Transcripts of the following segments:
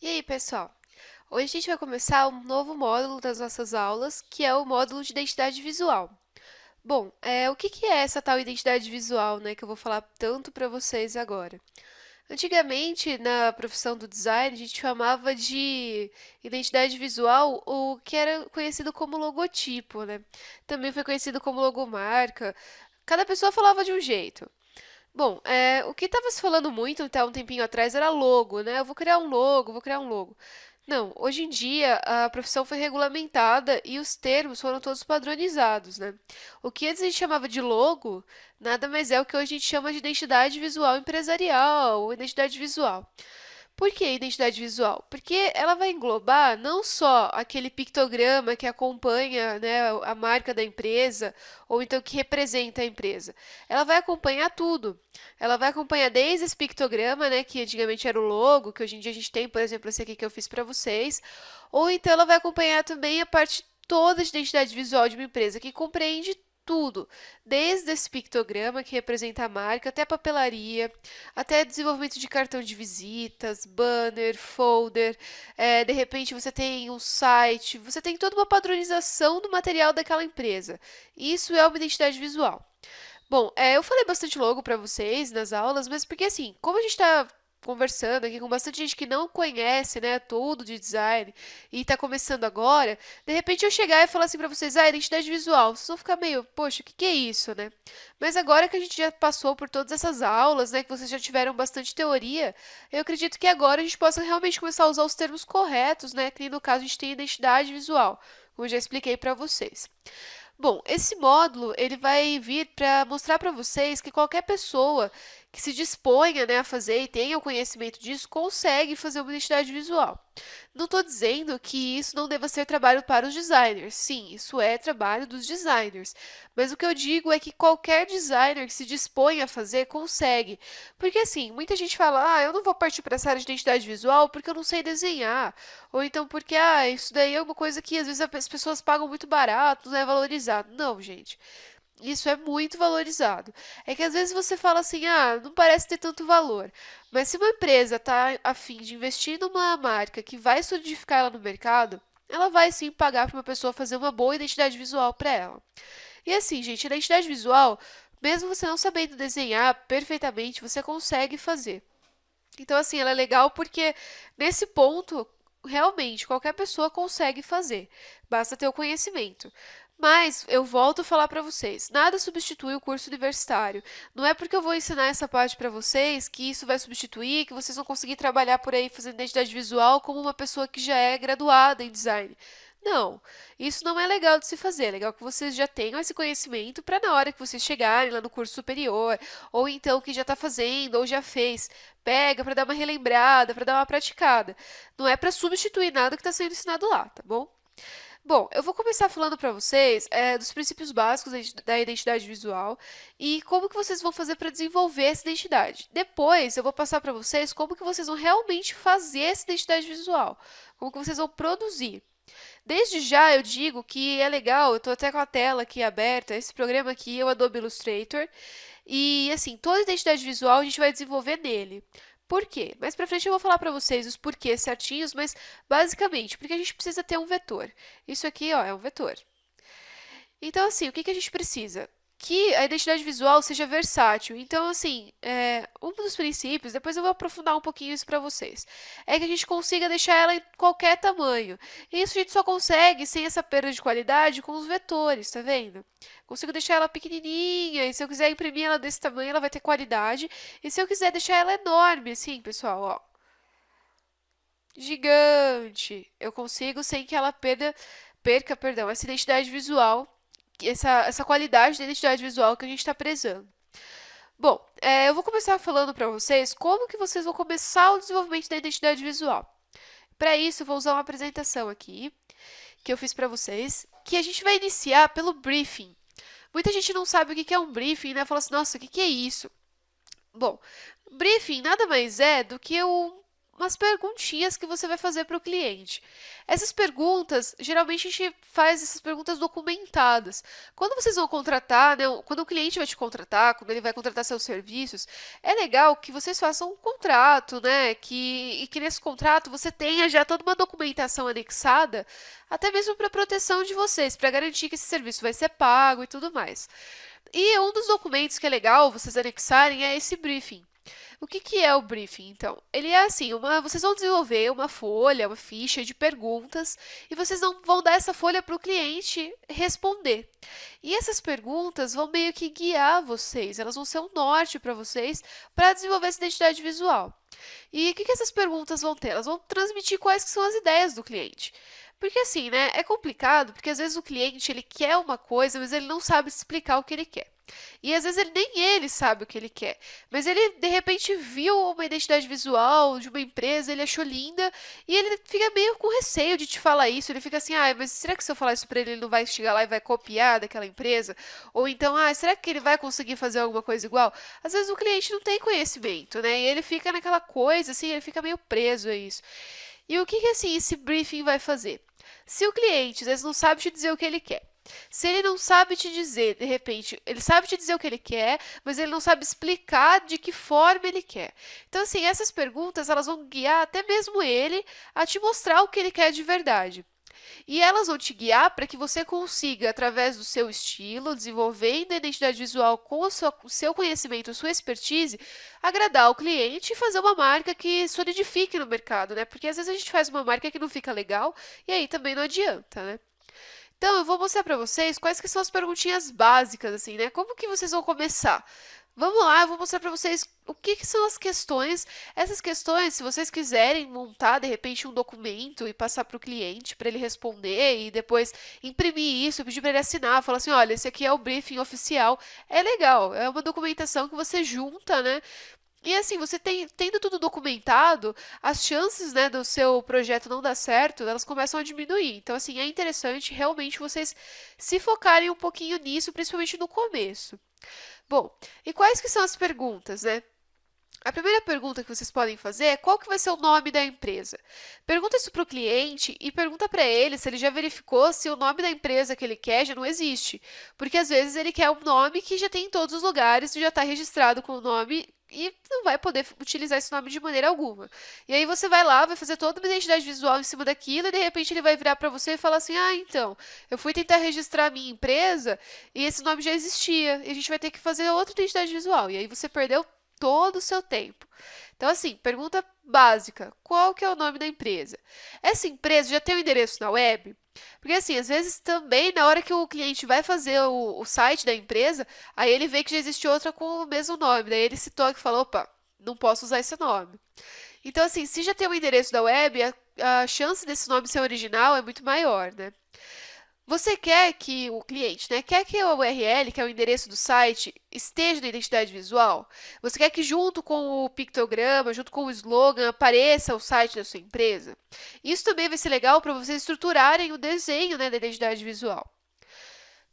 E aí, pessoal? Hoje a gente vai começar um novo módulo das nossas aulas, que é o módulo de identidade visual. Bom, o que é essa tal identidade visual, né, que eu vou falar tanto para vocês agora? Antigamente, na profissão do design, a gente chamava de identidade visual o que era conhecido como logotipo, né? Também foi conhecido como logomarca. Cada pessoa falava de um jeito. Bom, o que estava se falando muito até um tempinho atrás era logo, né? Eu vou criar um logo, vou criar um logo. Não, hoje em dia a profissão foi regulamentada e os termos foram todos padronizados, né? O que antes a gente chamava de logo, nada mais é o que hoje a gente chama de identidade visual empresarial ou identidade visual. Por que identidade visual? Porque ela vai englobar não só aquele pictograma que acompanha, né, a marca da empresa, ou então que representa a empresa. Ela vai acompanhar tudo. Ela vai acompanhar desde esse pictograma, né, que antigamente era o logo, que hoje em dia a gente tem, por exemplo, esse aqui que eu fiz para vocês, ou então ela vai acompanhar também a parte toda de identidade visual de uma empresa, que compreende tudo, desde esse pictograma que representa a marca, até a papelaria, até desenvolvimento de cartão de visitas, banner, folder. De repente você tem um site, você tem toda uma padronização do material daquela empresa. Isso é uma identidade visual. Bom, eu falei bastante logo para vocês nas aulas, mas porque assim, como a gente está conversando aqui com bastante gente que não conhece, né, tudo de design e está começando agora, de repente eu chegar e falar assim para vocês, identidade visual, vocês vão ficar meio, poxa, o que que é isso, né? Mas agora que a gente já passou por todas essas aulas, né, que vocês já tiveram bastante teoria, eu acredito que agora a gente possa realmente começar a usar os termos corretos, né, que no caso a gente tem identidade visual, como eu já expliquei para vocês. Bom, esse módulo ele vai vir para mostrar para vocês que qualquer pessoa que se disponha, né, a fazer e tenha o conhecimento disso consegue fazer uma identidade visual. Não estou dizendo que isso não deva ser trabalho para os designers. Sim, isso é trabalho dos designers. Mas o que eu digo é que qualquer designer que se dispõe a fazer consegue. Porque assim, muita gente fala: eu não vou partir para essa área de identidade visual porque eu não sei desenhar. Ou então porque, isso daí é uma coisa que às vezes as pessoas pagam muito barato, não é valorizado. Não, gente. Isso é muito valorizado. É que às vezes você fala assim, não parece ter tanto valor. Mas se uma empresa está a fim de investir numa marca que vai solidificar ela no mercado, ela vai sim pagar para uma pessoa fazer uma boa identidade visual para ela. E assim, gente, identidade visual, mesmo você não sabendo desenhar perfeitamente, você consegue fazer. Então, assim, ela é legal porque nesse ponto, realmente, qualquer pessoa consegue fazer. Basta ter o conhecimento. Mas eu volto a falar para vocês, nada substitui o curso universitário. Não é porque eu vou ensinar essa parte para vocês que isso vai substituir, que vocês vão conseguir trabalhar por aí fazendo identidade visual como uma pessoa que já é graduada em design. Não, isso não é legal de se fazer. É legal que vocês já tenham esse conhecimento para na hora que vocês chegarem lá no curso superior, ou então que já está fazendo ou já fez, pega para dar uma relembrada, para dar uma praticada. Não é para substituir nada que está sendo ensinado lá, tá bom? Bom, eu vou começar falando para vocês dos princípios básicos da identidade visual e como que vocês vão fazer para desenvolver essa identidade. Depois, eu vou passar para vocês como que vocês vão realmente fazer essa identidade visual, como que vocês vão produzir. Desde já eu digo que é legal, eu estou até com a tela aqui aberta, esse programa aqui é o Adobe Illustrator, e assim, toda a identidade visual a gente vai desenvolver nele. Por quê? Mais pra frente eu vou falar para vocês os porquês certinhos, mas basicamente, porque a gente precisa ter um vetor. Isso aqui, ó, é um vetor. Então, assim, o que que a gente precisa? Que a identidade visual seja versátil. Então, assim, um dos princípios, depois eu vou aprofundar um pouquinho isso para vocês, é que a gente consiga deixar ela em qualquer tamanho. E isso a gente só consegue sem essa perda de qualidade com os vetores, tá vendo? Consigo deixar ela pequenininha, e se eu quiser imprimir ela desse tamanho, ela vai ter qualidade. E se eu quiser deixar ela enorme, assim, pessoal, ó, gigante, eu consigo sem que ela perca, perdão, essa identidade visual essa qualidade da identidade visual que a gente está prezando. Bom, eu vou começar falando para vocês como que vocês vão começar o desenvolvimento da identidade visual. Para isso, eu vou usar uma apresentação aqui, que eu fiz para vocês, que a gente vai iniciar pelo briefing. Muita gente não sabe o que é um briefing, né? Fala assim, nossa, o que é isso? Bom, briefing nada mais é do que umas perguntinhas que você vai fazer para o cliente. Essas perguntas, geralmente a gente faz essas perguntas documentadas. Quando vocês vão contratar, né, quando o cliente vai te contratar, quando ele vai contratar seus serviços, é legal que vocês façam um contrato, né, e que nesse contrato você tenha já toda uma documentação anexada, até mesmo para proteção de vocês, para garantir que esse serviço vai ser pago e tudo mais. E um dos documentos que é legal vocês anexarem é esse briefing. O que que é o briefing, então? Ele é assim, vocês vão desenvolver uma folha, uma ficha de perguntas e vocês não vão dar essa folha para o cliente responder. E essas perguntas vão meio que guiar vocês, elas vão ser um norte para vocês para desenvolver essa identidade visual. E o que que essas perguntas vão ter? Elas vão transmitir quais que são as ideias do cliente. Porque assim, né, é complicado, porque às vezes o cliente ele quer uma coisa, mas ele não sabe explicar o que ele quer. E às vezes nem ele sabe o que ele quer, mas ele de repente viu uma identidade visual de uma empresa, ele achou linda e ele fica meio com receio de te falar isso. Ele fica assim, ah, mas será que se eu falar isso para ele, ele não vai chegar lá e vai copiar daquela empresa? Ou então, ah, será que ele vai conseguir fazer alguma coisa igual? Às vezes o cliente não tem conhecimento, né? E ele fica naquela coisa, assim, ele fica meio preso a isso. E o que que assim esse briefing vai fazer? Se o cliente às vezes não sabe te dizer o que ele quer, se ele não sabe te dizer, de repente, ele sabe te dizer o que ele quer, mas ele não sabe explicar de que forma ele quer. Então, assim, essas perguntas, elas vão guiar até mesmo ele a te mostrar o que ele quer de verdade. E elas vão te guiar para que você consiga, através do seu estilo, desenvolvendo a identidade visual com o seu conhecimento, sua expertise, agradar o cliente e fazer uma marca que solidifique no mercado, né? Porque às vezes a gente faz uma marca que não fica legal e aí também não adianta, né? Então, eu vou mostrar para vocês quais que são as perguntinhas básicas, assim, né? Como que vocês vão começar? Vamos lá, eu vou mostrar para vocês o que que são as questões. Essas questões, se vocês quiserem montar, de repente, um documento e passar para o cliente, para ele responder e depois imprimir isso, pedir para ele assinar, falar assim, olha, esse aqui é o briefing oficial. É legal, é uma documentação que você junta, né? E assim, você tendo tudo documentado, as chances, né, do seu projeto não dar certo, elas começam a diminuir. Então, assim, é interessante realmente vocês se focarem um pouquinho nisso, principalmente no começo. Bom, e quais que são as perguntas, né? A primeira pergunta que vocês podem fazer é qual que vai ser o nome da empresa. Pergunta isso para o cliente e pergunta para ele se ele já verificou se o nome da empresa que ele quer já não existe. Porque às vezes ele quer um nome que já tem em todos os lugares, já está registrado com o nome e não vai poder utilizar esse nome de maneira alguma. E aí você vai lá, vai fazer toda uma identidade visual em cima daquilo e de repente ele vai virar para você e falar assim, ah, então, eu fui tentar registrar a minha empresa e esse nome já existia e a gente vai ter que fazer outra identidade visual. E aí você perdeu todo o seu tempo. Então, assim, pergunta básica: qual que é o nome da empresa? Essa empresa já tem o endereço na web? Porque, assim, às vezes também, na hora que o cliente vai fazer o site da empresa, aí ele vê que já existe outra com o mesmo nome. Daí ele se toca e fala: opa, não posso usar esse nome. Então, assim, se já tem o endereço da web, a chance desse nome ser original é muito maior, né? Você quer que o cliente, né, quer que a URL, que é o endereço do site, esteja na identidade visual? Você quer que junto com o pictograma, junto com o slogan, apareça o site da sua empresa? Isso também vai ser legal para vocês estruturarem o desenho, né, da identidade visual.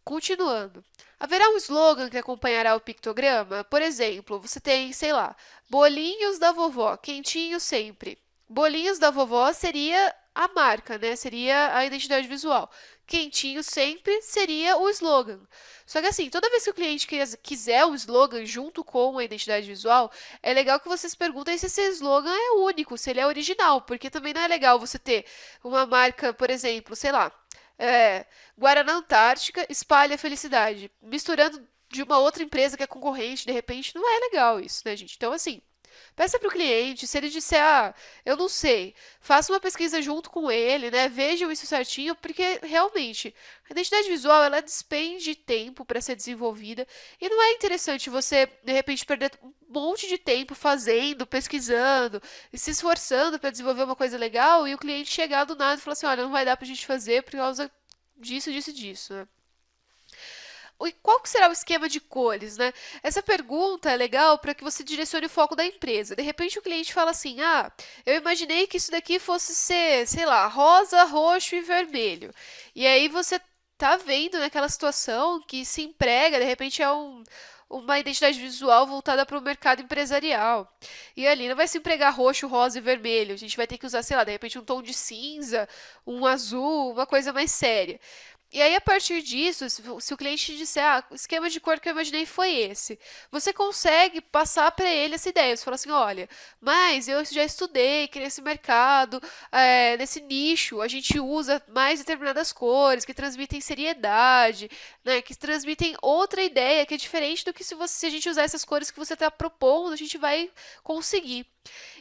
Continuando, haverá um slogan que acompanhará o pictograma? Por exemplo, você tem, sei lá, bolinhos da vovó, quentinho sempre. Bolinhos da vovó seria a marca, né? Seria a identidade visual. Quentinho sempre seria o slogan. Só que assim, toda vez que o cliente quiser um slogan junto com a identidade visual, é legal que vocês perguntem se esse slogan é único, se ele é original, porque também não é legal você ter uma marca, por exemplo, sei lá, Guaraná Antártica espalha a felicidade. Misturando de uma outra empresa que é concorrente, de repente, não é legal isso, né, gente? Então, assim, peça para o cliente, se ele disser, ah, eu não sei, faça uma pesquisa junto com ele, né? Vejam isso certinho, porque realmente a identidade visual ela despende tempo para ser desenvolvida e não é interessante você, de repente, perder um monte de tempo fazendo, pesquisando e se esforçando para desenvolver uma coisa legal e o cliente chegar do nada e falar assim, olha, não vai dar para a gente fazer por causa disso, disso e disso, né? E qual que será o esquema de cores, né? Essa pergunta é legal para que você direcione o foco da empresa. De repente o cliente fala assim: "Ah, eu imaginei que isso daqui fosse ser, sei lá, rosa, roxo e vermelho". E aí você tá vendo naquela situação que se emprega, de repente é uma identidade visual voltada para o mercado empresarial. E ali não vai se empregar roxo, rosa e vermelho. A gente vai ter que usar, sei lá, de repente um tom de cinza, um azul, uma coisa mais séria. E aí, a partir disso, se o cliente disser, o esquema de cor que eu imaginei foi esse, você consegue passar para ele essa ideia. Você fala assim, olha, mas eu já estudei que nesse mercado, nesse nicho, a gente usa mais determinadas cores que transmitem seriedade, né, que transmitem outra ideia que é diferente do que se a gente usar essas cores que você está propondo, a gente vai conseguir.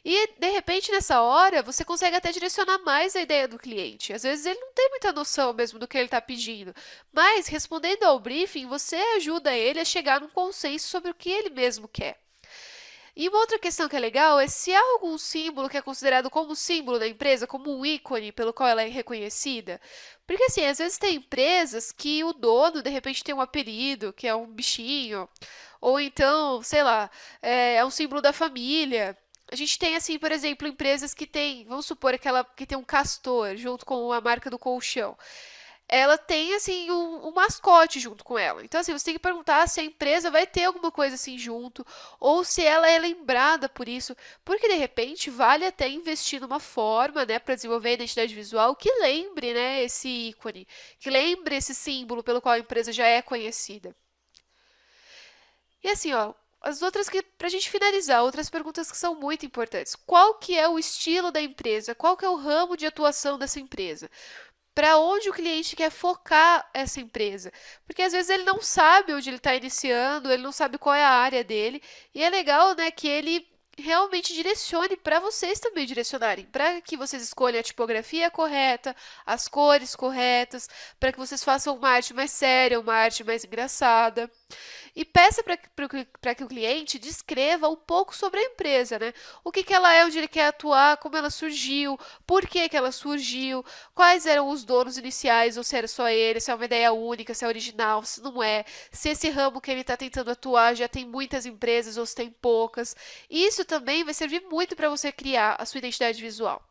E, de repente, nessa hora, você consegue até direcionar mais a ideia do cliente. Às vezes ele não tem muita noção mesmo do que ele está pedindo, mas respondendo ao briefing, você ajuda ele a chegar num consenso sobre o que ele mesmo quer. E uma outra questão que é legal é se há algum símbolo que é considerado como símbolo da empresa, como um ícone pelo qual ela é reconhecida. Porque assim, às vezes tem empresas que o dono de repente tem um apelido, que é um bichinho, ou então, sei lá, é um símbolo da família. A gente tem, assim, por exemplo, empresas que têm, vamos supor, aquela que tem um castor junto com a marca do colchão. Ela tem, assim, um mascote junto com ela. Então, assim, você tem que perguntar se a empresa vai ter alguma coisa assim junto, ou se ela é lembrada por isso, porque de repente vale até investir numa forma, né, para desenvolver a identidade visual que lembre, né, esse ícone, que lembre esse símbolo pelo qual a empresa já é conhecida. E assim, ó, as outras que, pra gente finalizar, outras perguntas que são muito importantes. Qual que é o estilo da empresa? Qual que é o ramo de atuação dessa empresa? Para onde o cliente quer focar essa empresa? Porque às vezes ele não sabe onde ele está iniciando, ele não sabe qual é a área dele, e é legal, né, que ele realmente direcione para vocês também direcionarem, para que vocês escolham a tipografia correta, as cores corretas, para que vocês façam uma arte mais séria, uma arte mais engraçada. E peça para que o cliente descreva um pouco sobre a empresa, né? O que ela é, onde ele quer atuar, como ela surgiu, por que ela surgiu, quais eram os donos iniciais, ou se era só ele, se é uma ideia única, se é original, se não é, se esse ramo que ele está tentando atuar já tem muitas empresas ou se tem poucas. Isso também vai servir muito para você criar a sua identidade visual.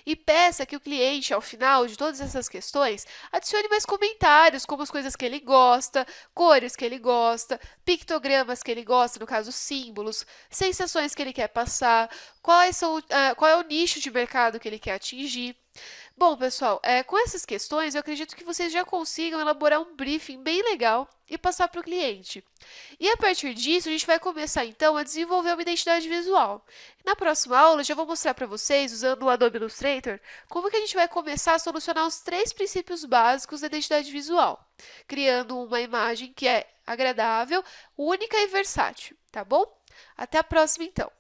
E peça que o cliente, ao final de todas essas questões, adicione mais comentários, como as coisas que ele gosta, cores que ele gosta, pictogramas que ele gosta, no caso símbolos, sensações que ele quer passar, qual é o nicho de mercado que ele quer atingir. Bom, pessoal, com essas questões, eu acredito que vocês já consigam elaborar um briefing bem legal e passar para o cliente. E a partir disso, a gente vai começar então a desenvolver uma identidade visual. Na próxima aula, eu já vou mostrar para vocês, usando o Adobe Illustrator, como que a gente vai começar a solucionar os 3 princípios básicos da identidade visual, criando uma imagem que é agradável, única e versátil, tá bom? Até a próxima, então!